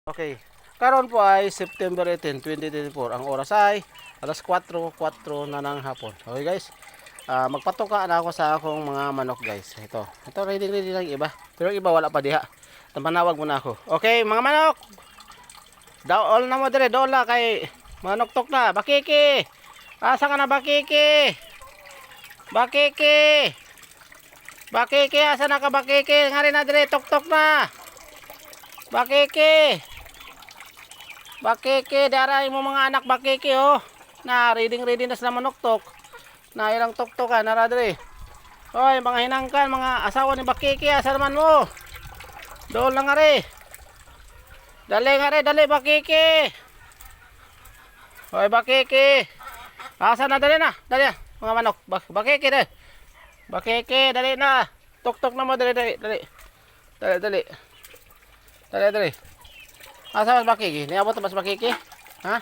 Okay. Karon po ay September 18, 2024. Ang oras ay alas 4:04 na ng hapon. Okay guys. Magpatuka na ako sa akong mga manok guys. Ito ready lang iba. Pero iba wala pa diha. Tamanawag muna ako. Okay mga manok. Daol na mo dire, dola kay manok tok na. Bakiki. Asa ka na bakiki? Bakiki. Bakiki asa na ka bakiki? Ngari na dire tok na. Bakiki. Bakiki, daray mo mga anak bakiki oh. Na ready na sa manuktok. Na ilang tuktok ka, naradre. Hoy, mga hinangkan, mga asawa ni bakiki, asa naman mo? Doon lang are. Dali bakiki. Hoy, bakiki. Asa na dali na? Dali mga manok. Bakiki dali. Bakiki, dali na. Tuktok na mo, dali. Dali. Asa mas bakiki? Niabot mas bakiki? Ha?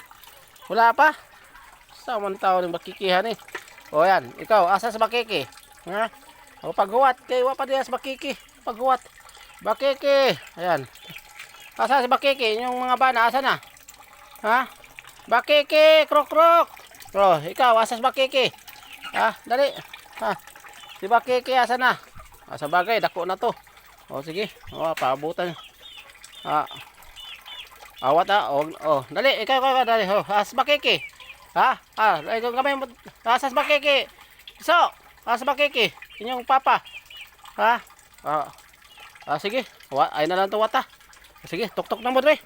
Wala pa? Sa man tao ng bakikihan eh. O yan, ikaw, asa sa bakiki? Ha? O paghuwat, kay wa pa diya sa bakiki. Paghuwat. Bakiki. Ayan. Asa sa bakiki? Yung mga bana, asa na? Ha? Bakiki, krok. Bro, ikaw, asa sa bakiki? Ha? Dali. Ha? Si bakiki, asa na? Asa bagay, dako na to. O sige, o paabutan. Ha? Awat dali, ikaw, dali. As bakiki. Ha? Ikaw kamay mo. Asas bakiki. So, asas bakiki. Inyong papa. Ha? Sige. Ay na lang to wata. Sige, tok na mo dre.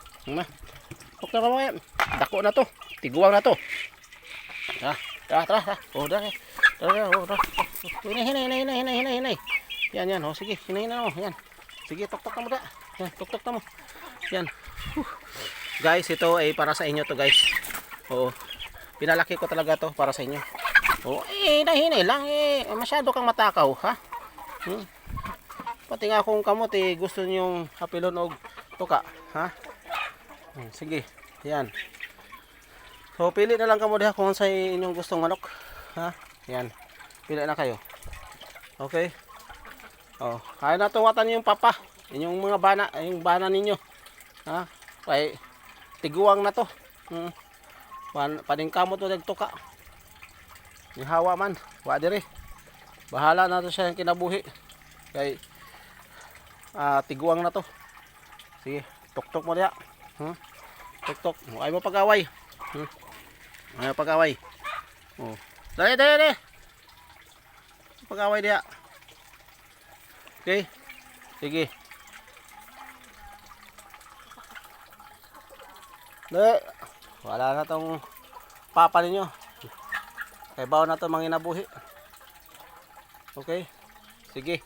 Tok na mo yan. Dako na to. Tiguang na to. Tara. Dali. Tara. Hinay. Yan. Sige, hinay na mo. Yan. Sige, tok na mo da. Yan, tok na mo. Yan. Guys, ito ay para sa inyo to guys. Oo. Pinalaki ko talaga to para sa inyo. Oo, hinay lang masyado kang matakaw, ha? Pati nga kung kamot gusto niyo hapilon og tuka, ha? Sige, yan. So pili na lang kamo diha kung sa inyong gustong manok, ha? Yan. Pili na kayo. Okay? Kaya na tuwatan yung papa, inyong mga bana, yung bana ninyo. Ha? Kay tiguang na to. Paningkamot mo nagtuka. Ni hawa man, wa dire. Bahala na to siya yung kinabuhi. Kay tiguang na to. Sige, tok mo diha. Tok. Ay mo pag-away. Ay pag-away. Dali. Pag-away diha. Okay? Sige. Dali. Wala na tong papa ninyo. Kay bawo na to mga inabuhi. Okay? Sige.